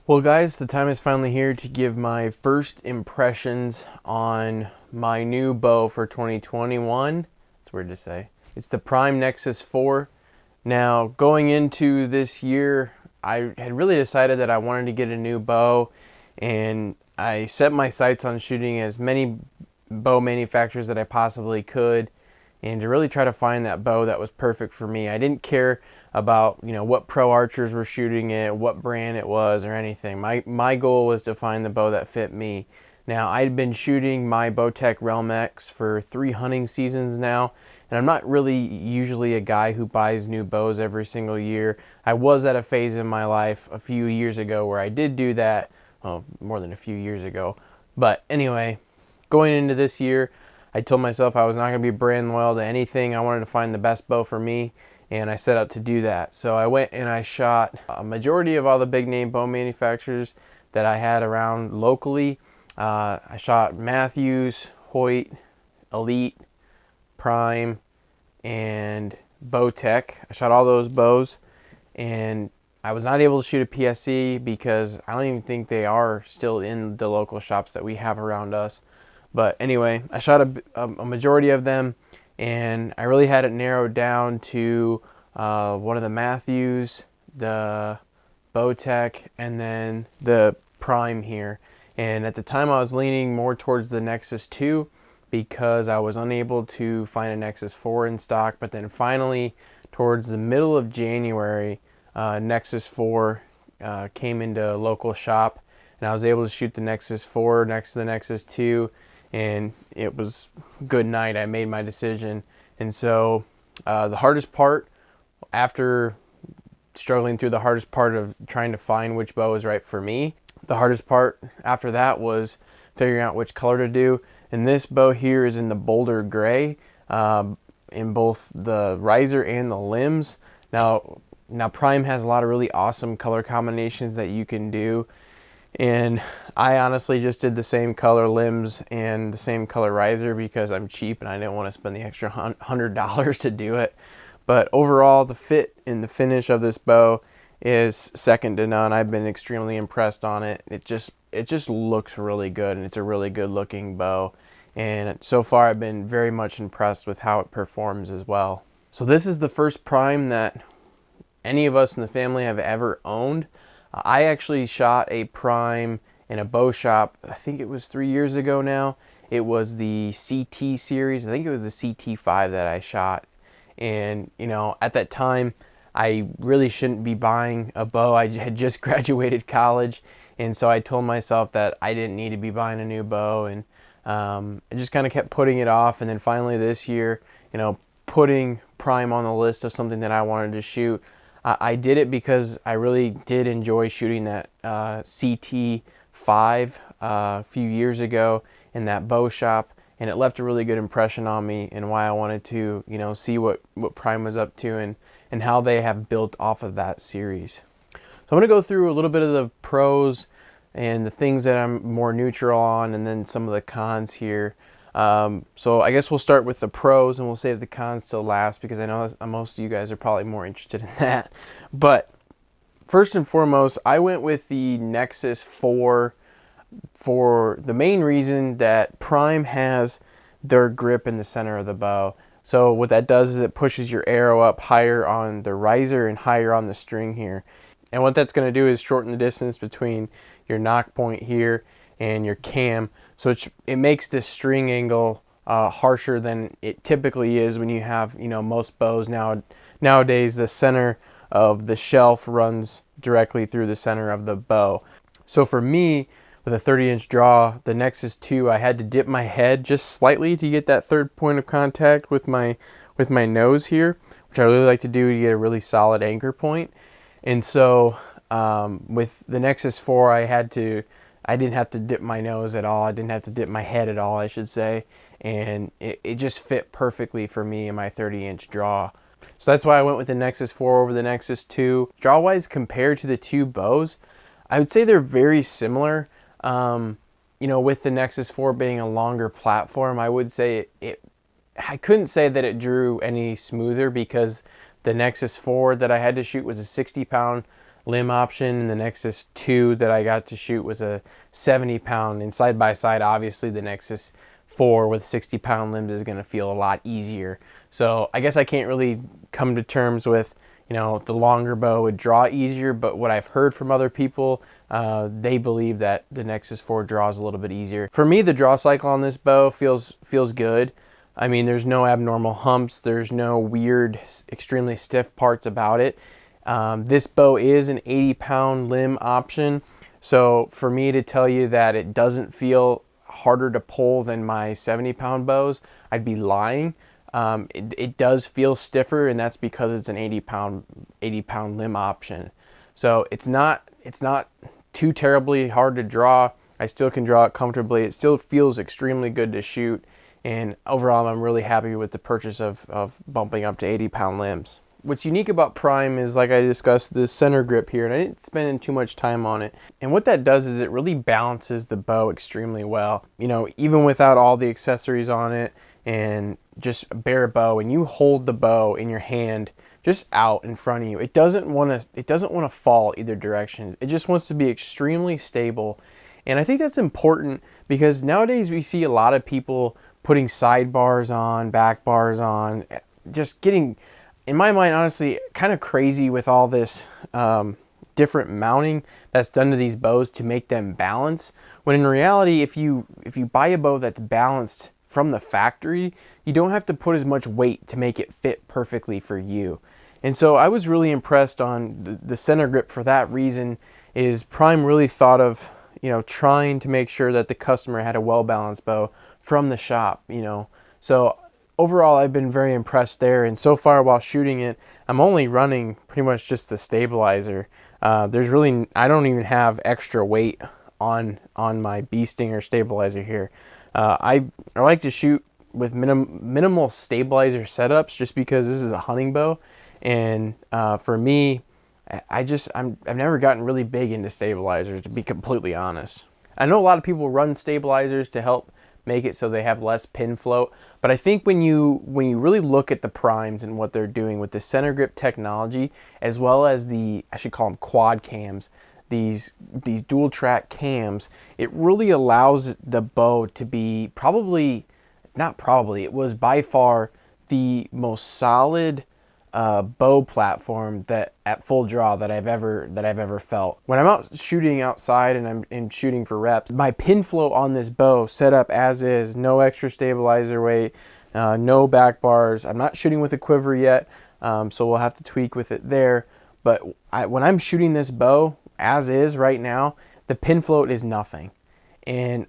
Well, guys, the time is finally here to give my first impressions on my new bow for 2021. It's weird to say. It's the Prime Nexus 4. Now, going into this year, I had really decided that I wanted to get a new bow, and I set my sights on shooting as many bow manufacturers that I possibly could, and to really try to find that bow that was perfect for me. I didn't care about what pro archers were shooting it, what brand it was, or anything. My goal was to find the bow that fit me. Now, I'd been shooting my Bowtech Realm X for 3 hunting seasons now, and I'm not really usually a guy who buys new bows every single year. I was at a phase in my life a few years ago where I did do that, well, more than a few years ago. But anyway, going into this year, I told myself I was not going to be brand loyal to anything. I wanted to find the best bow for me, and I set out to do that. So I went and I shot a majority of all the big name bow manufacturers that I had around locally. I shot Matthews, Hoyt, Elite, Prime, and Bowtech. I shot all those bows, and I was not able to shoot a PSE because I don't even think they are still in the local shops that we have around us. But anyway, I shot a majority of them, and I really had it narrowed down to one of the Matthews, the Bowtech, and then the Prime here. And at the time I was leaning more towards the Nexus 2 because I was unable to find a Nexus 4 in stock. But then finally, towards the middle of January, Nexus 4 came into a local shop, and I was able to shoot the Nexus 4 next to the Nexus 2. And it was good night. I made my decision. And so the hardest part, after struggling through the hardest part of trying to find which bow is right for me, the hardest part after that was figuring out which color to do. And this bow here is in the Boulder Gray, in both the riser and the limbs. Now Prime has a lot of really awesome color combinations that you can do. And I honestly just did the same color limbs and the same color riser because I'm cheap and I didn't want to spend the extra $100 to do it. But overall, the fit and the finish of this bow is second to none. I've been extremely impressed on it. It just looks really good, and it's a really good looking bow. And so far, I've been very much impressed with how it performs as well. So this is the first Prime that any of us in the family have ever owned. I actually shot a Prime in a bow shop, I think it was 3 years ago now. It was the CT series. I think it was the CT5 that I shot. And, at that time, I really shouldn't be buying a bow. I had just graduated college. And so I told myself that I didn't need to be buying a new bow. And I just kind of kept putting it off. And then finally this year, putting Prime on the list of something that I wanted to shoot, I did it because I really did enjoy shooting that CT5 a few years ago in that bow shop, and it left a really good impression on me and why I wanted to, see what Prime was up to and how they have built off of that series. So I'm going to go through a little bit of the pros and the things that I'm more neutral on, and then some of the cons here. So I guess we'll start with the pros and we'll save the cons till last because I know most of you guys are probably more interested in that. But first and foremost, I went with the Nexus 4 for the main reason that Prime has their grip in the center of the bow. So what that does is it pushes your arrow up higher on the riser and higher on the string here. And what that's going to do is shorten the distance between your nock point here and your cam. So it makes this string angle harsher than it typically is when you have, most bows nowadays the center of the shelf runs directly through the center of the bow. So for me, with a 30-inch draw, the Nexus 2, I had to dip my head just slightly to get that third point of contact with my nose here, which I really like to do to get a really solid anchor point. And so with the Nexus 4, I didn't have to dip my nose at all. I didn't have to dip my head at all, I should say. And it just fit perfectly for me in my 30-inch draw. So that's why I went with the Nexus 4 over the Nexus 2. Draw-wise, compared to the two bows, I would say they're very similar. With the Nexus 4 being a longer platform, I would say I couldn't say that it drew any smoother because the Nexus 4 that I had to shoot was a 60-pound limb option, and the Nexus 2 that I got to shoot was a 70-pound. And side by side, obviously the Nexus 4 with 60-pound limbs is going to feel a lot easier. So I guess I can't really come to terms with, you know, the longer bow would draw easier, but what I've heard from other people, they believe that the Nexus 4 draws a little bit easier. For me, the draw cycle on this bow feels good. I mean, there's no abnormal humps, there's no weird, extremely stiff parts about it. This bow is an 80-pound limb option, so for me to tell you that it doesn't feel harder to pull than my 70-pound bows, I'd be lying. It does feel stiffer, and that's because it's an 80-pound limb option. So it's not too terribly hard to draw. I still can draw it comfortably. It still feels extremely good to shoot. And overall, I'm really happy with the purchase of bumping up to 80-pound limbs. What's unique about Prime is, like I discussed, the center grip here, and I didn't spend too much time on it. And what that does is it really balances the bow extremely well. You know, even without all the accessories on it and just a bare bow, and you hold the bow in your hand just out in front of you, it doesn't want to fall either direction. It just wants to be extremely stable. And I think that's important because nowadays we see a lot of people putting sidebars on, back bars on, just getting, in my mind, honestly, kind of crazy with all this different mounting that's done to these bows to make them balance. When in reality, if you buy a bow that's balanced from the factory, you don't have to put as much weight to make it fit perfectly for you. And so I was really impressed on the center grip for that reason. Is Prime really thought of, you know, trying to make sure that the customer had a well-balanced bow from the shop, you know. So overall, I've been very impressed there. And so far while shooting it, I'm only running pretty much just the stabilizer. I don't even have extra weight on my bee stinger stabilizer here. I like to shoot with minimal stabilizer setups just because this is a hunting bow. And for me, I've never gotten really big into stabilizers, to be completely honest. I know a lot of people run stabilizers to help make it so they have less pin float, but I think when you really look at the primes and what they're doing with the center grip technology, as well as I should call them quad cams, these dual track cams, it really allows the bow to be it was by far the most solid bow platform that at full draw that I've ever felt. When I'm out shooting outside and I'm shooting for reps, my pin float on this bow set up as is, no extra stabilizer weight, no back bars. I'm not shooting with a quiver yet, so we'll have to tweak with it there. But when I'm shooting this bow as is right now, the pin float is nothing. And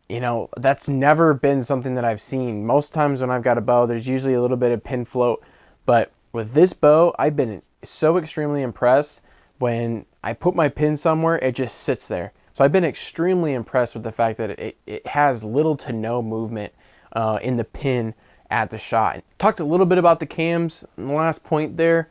you know, that's never been something that I've seen. Most times when I've got a bow, there's usually a little bit of pin float, but with this bow, I've been so extremely impressed. When I put my pin somewhere, it just sits there. So I've been extremely impressed with the fact that it has little to no movement in the pin at the shot. Talked a little bit about the cams in the last point there,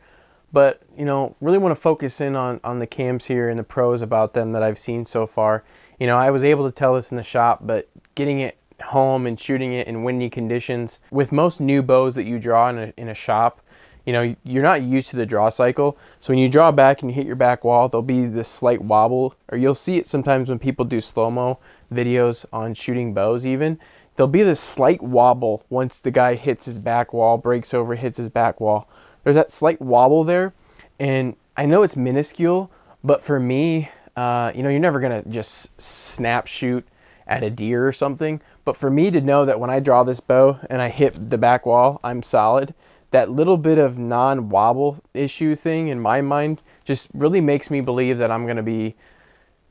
but you know, really want to focus in on the cams here and the pros about them that I've seen so far. You know, I was able to tell this in the shop, but getting it home and shooting it in windy conditions, with most new bows that you draw in a shop, you know, you're not used to the draw cycle. So when you draw back and you hit your back wall, there'll be this slight wobble, or you'll see it sometimes when people do slow-mo videos on shooting bows even. There'll be this slight wobble once the guy hits his back wall, breaks over, hits his back wall. There's that slight wobble there, and I know it's minuscule, but for me, you know, you're never gonna just snap shoot at a deer or something. But for me to know that when I draw this bow and I hit the back wall, I'm solid, that little bit of non-wobble issue thing in my mind just really makes me believe that I'm gonna be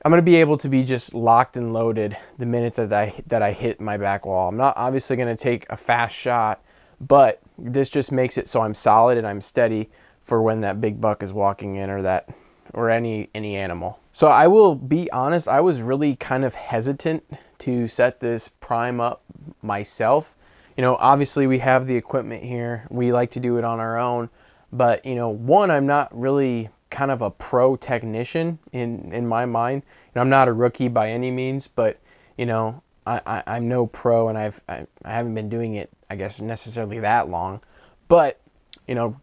able to be just locked and loaded the minute that I hit my back wall. I'm not obviously gonna take a fast shot, but this just makes it so I'm solid and I'm steady for when that big buck is walking in, or any animal. So I will be honest, I was really kind of hesitant to set this Prime up myself. You know, obviously we have the equipment here. We like to do it on our own, but you know, one, I'm not really kind of a pro technician in my mind. You know, I'm not a rookie by any means, but you know, I'm no pro, and I haven't been doing it, I guess, necessarily that long. But you know,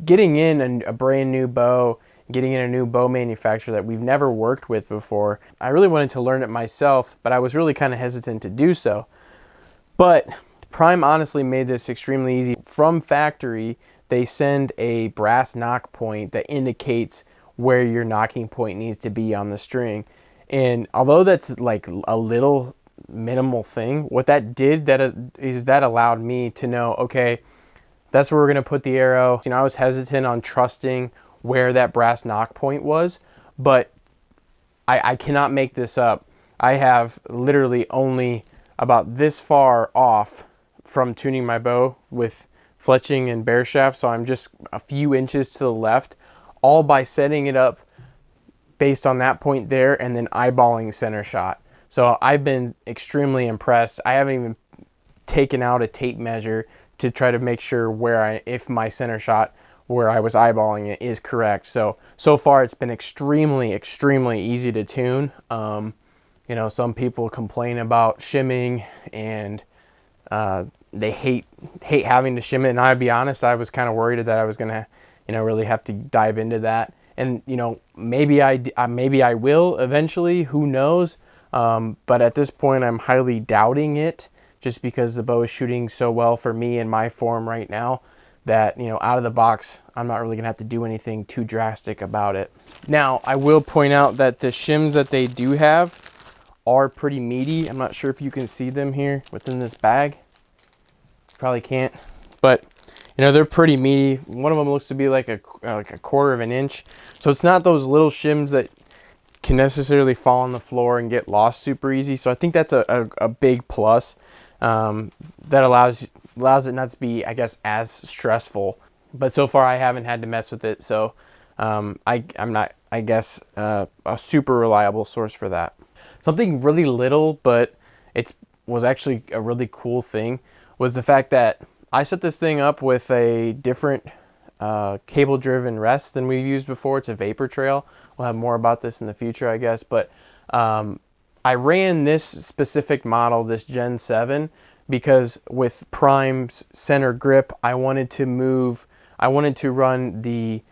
getting in a brand new bow getting in a new bow manufacturer that we've never worked with before. I really wanted to learn it myself, but I was really kind of hesitant to do so. But Prime honestly made this extremely easy. From factory, they send a brass knock point that indicates where your knocking point needs to be on the string. And although that's like a little minimal thing, what that did is that allowed me to know, okay, that's where we're going to put the arrow. You know, I was hesitant on trusting where that brass knock point was, but I cannot make this up. I have literally only about this far off from tuning my bow with fletching and bear shaft, so I'm just a few inches to the left, all by setting it up based on that point there and then eyeballing center shot. So I've been extremely impressed. I haven't even taken out a tape measure to try to make sure if my center shot where I was eyeballing it is correct. So far it's been extremely easy to tune. You know, some people complain about shimming and they hate having to shim it. And I'll be honest, I was kind of worried that I was gonna, you know, really have to dive into that. And you know, maybe I will eventually. Who knows? But at this point, I'm highly doubting it, just because the bow is shooting so well for me in my form right now that, you know, out of the box, I'm not really gonna have to do anything too drastic about it. Now, I will point out that the shims that they do have are pretty meaty. I'm not sure if you can see them here within this bag. Probably can't, but you know, they're pretty meaty. One of them looks to be like a quarter of an inch. So it's not those little shims that can necessarily fall on the floor and get lost super easy. So I think that's a big plus. That allows it not to be, I guess, as stressful. But so far I haven't had to mess with it. So I'm not, I guess, a super reliable source for that. Something really little, but it was actually a really cool thing, was the fact that I set this thing up with a different cable driven rest than we've used before. It's a vapor trail. We'll have more about this in the future, I guess. But I ran this specific model, this Gen 7, because with Prime's center grip, I wanted to run the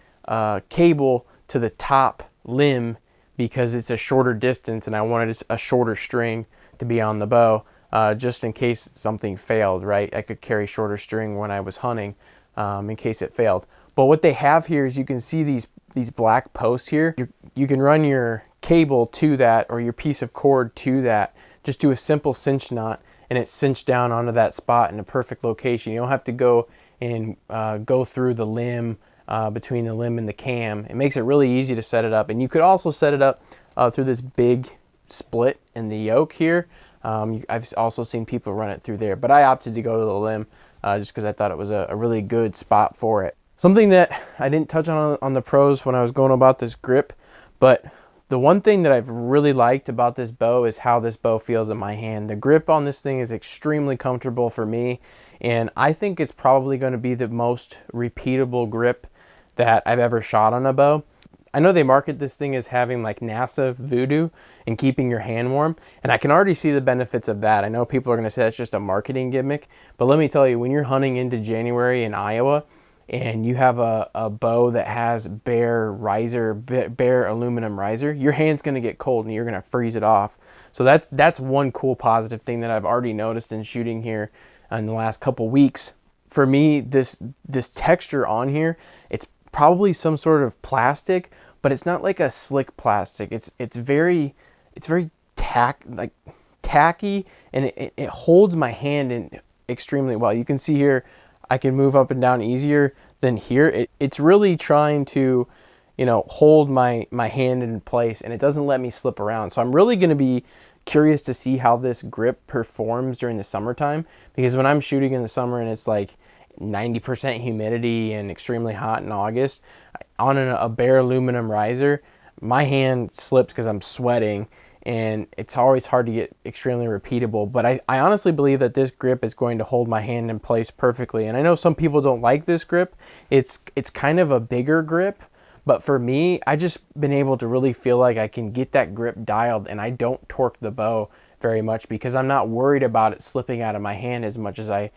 cable to the top limb because it's a shorter distance and I wanted a shorter string to be on the bow. Just in case something failed, right? I could carry shorter string when I was hunting in case it failed. But what they have here is you can see these black posts here. You can run your cable to that or your piece of cord to that. Just do a simple cinch knot and it's cinched down onto that spot in a perfect location. You don't have to go and go through the limb, between the limb and the cam. It makes it really easy to set it up. And you could also set it up through this big split in the yoke here. I've also seen people run it through there, but I opted to go to the limb just because I thought it was a really good spot for it. Something that I didn't touch on the pros when I was going about this grip, but the one thing that I've really liked about this bow is how this bow feels in my hand. The grip on this thing is extremely comfortable for me, and I think it's probably going to be the most repeatable grip that I've ever shot on a bow. I know they market this thing as having like NASA voodoo and keeping your hand warm, and I can already see the benefits of that. I know people are going to say that's just a marketing gimmick, but let me tell you, when you're hunting into January in Iowa and you have a bow that has bare aluminum riser, your hand's going to get cold and you're going to freeze it off. So that's one cool positive thing that I've already noticed in shooting here in the last couple weeks. For me, this texture on here, it's probably some sort of plastic, but it's not like a slick plastic. It's very tacky, and it holds my hand in extremely well. You can see here, I can move up and down easier than here. It's really trying to, you know, hold my hand in place, and it doesn't let me slip around. So I'm really going to be curious to see how this grip performs during the summertime, because when I'm shooting in the summer and it's like 90% humidity and extremely hot in August, on a bare aluminum riser, my hand slips because I'm sweating, and it's always hard to get extremely repeatable. But I honestly believe that this grip is going to hold my hand in place perfectly. And I know some people don't like this grip. It's kind of a bigger grip, but for me, I just been able to really feel like I can get that grip dialed, and I don't torque the bow very much because I'm not worried about it slipping out of my hand as much as I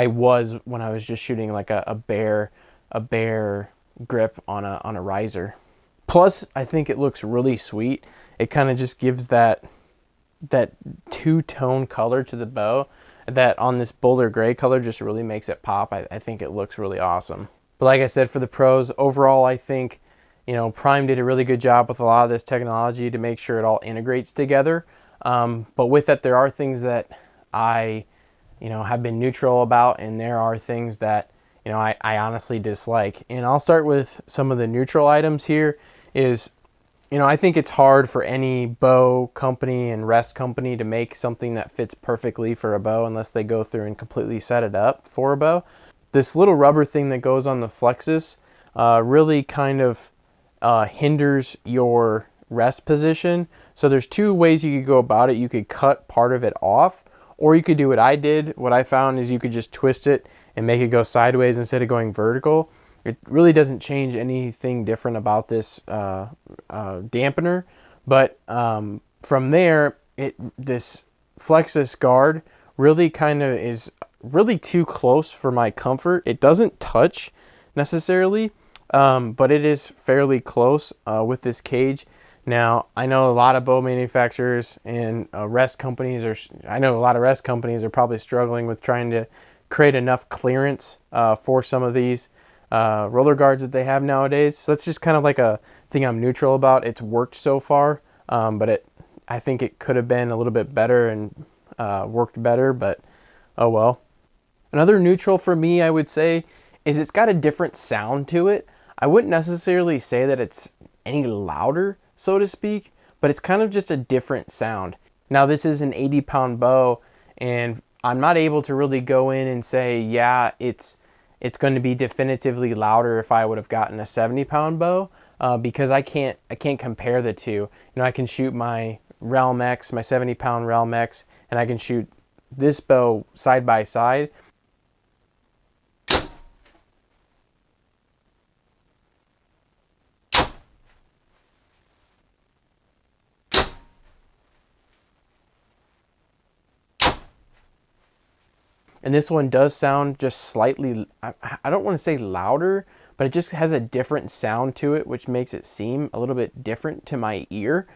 was when I was just shooting like a bare grip on a riser. Plus, I think it looks really sweet. It kind of just gives that two-tone color to the bow that on this Boulder Gray color just really makes it pop. I think it looks really awesome. But like I said, for the pros, overall, I think, you know, Prime did a really good job with a lot of this technology to make sure it all integrates together. But with that, there are things that I, you know, have been neutral about, and there are things that, you know, I honestly dislike. And I'll start with some of the neutral items here is, you know, I think it's hard for any bow company and rest company to make something that fits perfectly for a bow unless they go through and completely set it up for a bow. This little rubber thing that goes on the flexus really kind of hinders your rest position. So there's two ways you could go about it. You could cut part of it off, or you could do what I did. What I found is you could just twist it and make it go sideways instead of going vertical. It really doesn't change anything different about this dampener, but from there, this flexus guard really kind of is really too close for my comfort. It doesn't touch necessarily, but it is fairly close with this cage. Now, I know a lot of bow manufacturers and rest companies I know a lot of rest companies are probably struggling with trying to create enough clearance for some of these roller guards that they have nowadays. So that's just kind of like a thing I'm neutral about. It's worked so far, but I think it could have been a little bit better and worked better, but oh well. Another neutral for me, I would say, is it's got a different sound to it. I wouldn't necessarily say that it's any louder, so to speak, but it's kind of just a different sound. Now, this is an 80-pound bow, and I'm not able to really go in and say, yeah, it's going to be definitively louder if I would have gotten a 70-pound bow, because I can't compare the two. You know, I can shoot my Realm X, my 70-pound Realm X, and I can shoot this bow side by side. And this one does sound just slightly, I don't want to say louder, but it just has a different sound to it, which makes it seem a little bit different to my ear.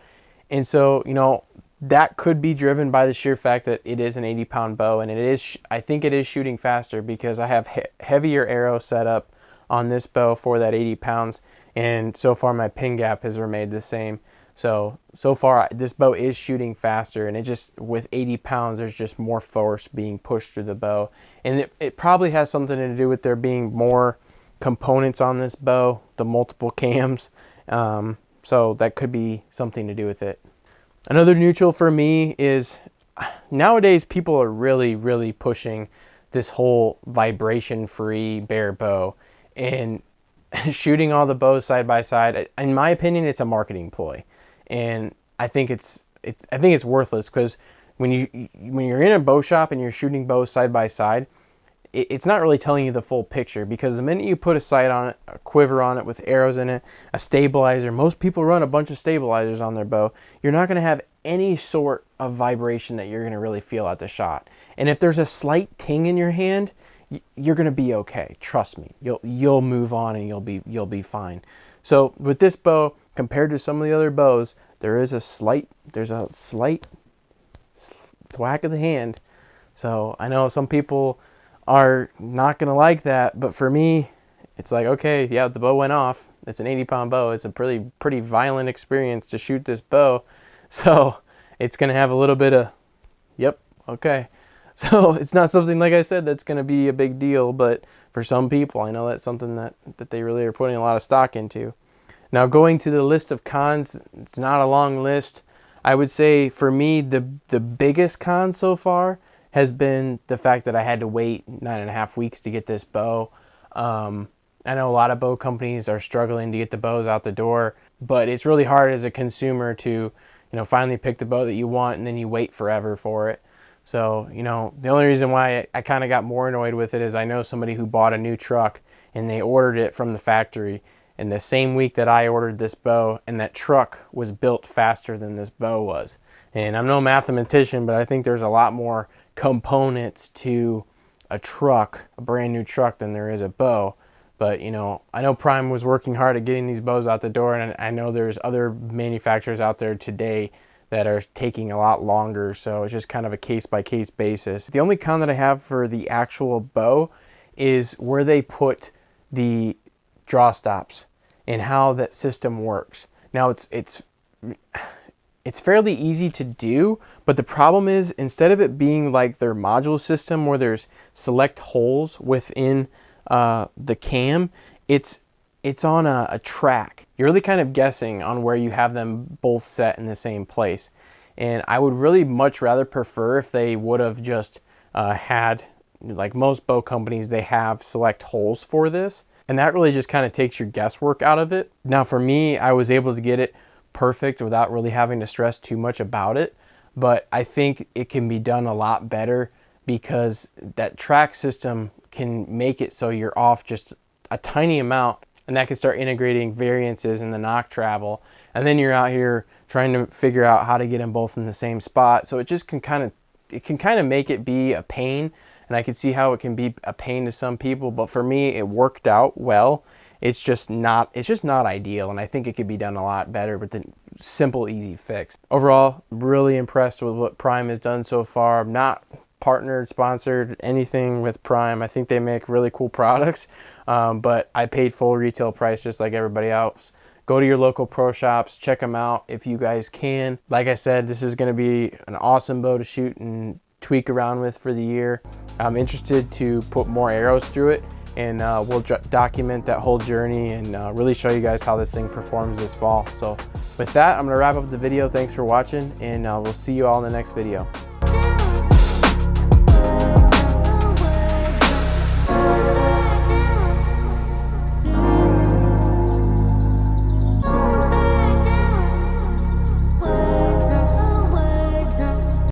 And so, you know, that could be driven by the sheer fact that it is an 80-pound bow, and it is, I think it is shooting faster because I have heavier arrow set up on this bow for that 80 pounds. And so far my pin gap has remained the same. So far this bow is shooting faster, and it just, with 80 pounds, there's just more force being pushed through the bow. And it probably has something to do with there being more components on this bow, the multiple cams. So that could be something to do with it. Another neutral for me is nowadays people are really pushing this whole vibration-free bare bow, and shooting all the bows side by side. In my opinion, it's a marketing ploy. And I think it's worthless, because when you're in a bow shop and you're shooting bows side by side, it's not really telling you the full picture, because the minute you put a sight on it, a quiver on it with arrows in it, a stabilizer, most people run a bunch of stabilizers on their bow, you're not going to have any sort of vibration that you're going to really feel at the shot. And if there's a slight ting in your hand, you're going to be okay. Trust me. You'll move on and you'll be fine. So with this bow, compared to some of the other bows, there's a slight thwack of the hand. So I know some people are not going to like that, but for me, it's like, okay, yeah, the bow went off. It's an 80-pound bow. It's a pretty violent experience to shoot this bow. So it's going to have a little bit of, yep, okay. So it's not something, like I said, that's going to be a big deal, but for some people, I know that's something that they really are putting a lot of stock into. Now, going to the list of cons, it's not a long list. I would say for me, the biggest con so far has been the fact that I had to wait 9.5 weeks to get this bow. I know a lot of bow companies are struggling to get the bows out the door, but it's really hard as a consumer to, finally pick the bow that you want, and then you wait forever for it. So, the only reason why I kind of got more annoyed with it is I know somebody who bought a new truck and they ordered it from the factory in the same week that I ordered this bow, and that truck was built faster than this bow was. And I'm no mathematician, but I think there's a lot more components to a truck, a brand new truck, than there is a bow. But you know, I know Prime was working hard at getting these bows out the door, and I know there's other manufacturers out there today that are taking a lot longer, so it's just kind of a case-by-case basis. The only con that I have for the actual bow is where they put the draw stops and how that system works. Now it's fairly easy to do, but the problem is, instead of it being like their module system where there's select holes within the cam, it's on a track. You're really kind of guessing on where you have them both set in the same place. And I would really much rather prefer if they would have just had, like most bow companies, they have select holes for this. And that really just kind of takes your guesswork out of it. Now for me, I was able to get it perfect without really having to stress too much about it. But I think it can be done a lot better, because that track system can make it so you're off just a tiny amount, and that can start integrating variances in the knock travel. And then you're out here trying to figure out how to get them both in the same spot. So it just can kind of make it be a pain. And I can see how it can be a pain to some people, but for me, it worked out well. It's just not ideal, and I think it could be done a lot better with the simple, easy fix. Overall, really impressed with what Prime has done so far. I'm not partnered, sponsored, anything with Prime. I think they make really cool products, but I paid full retail price just like everybody else. Go to your local pro shops, check them out if you guys can. Like I said, this is going to be an awesome bow to shoot and tweak around with for the year. I'm interested to put more arrows through it, and we'll document that whole journey and really show you guys how this thing performs this fall. So with that, I'm going to wrap up the video. Thanks for watching, and we'll see you all in the next video.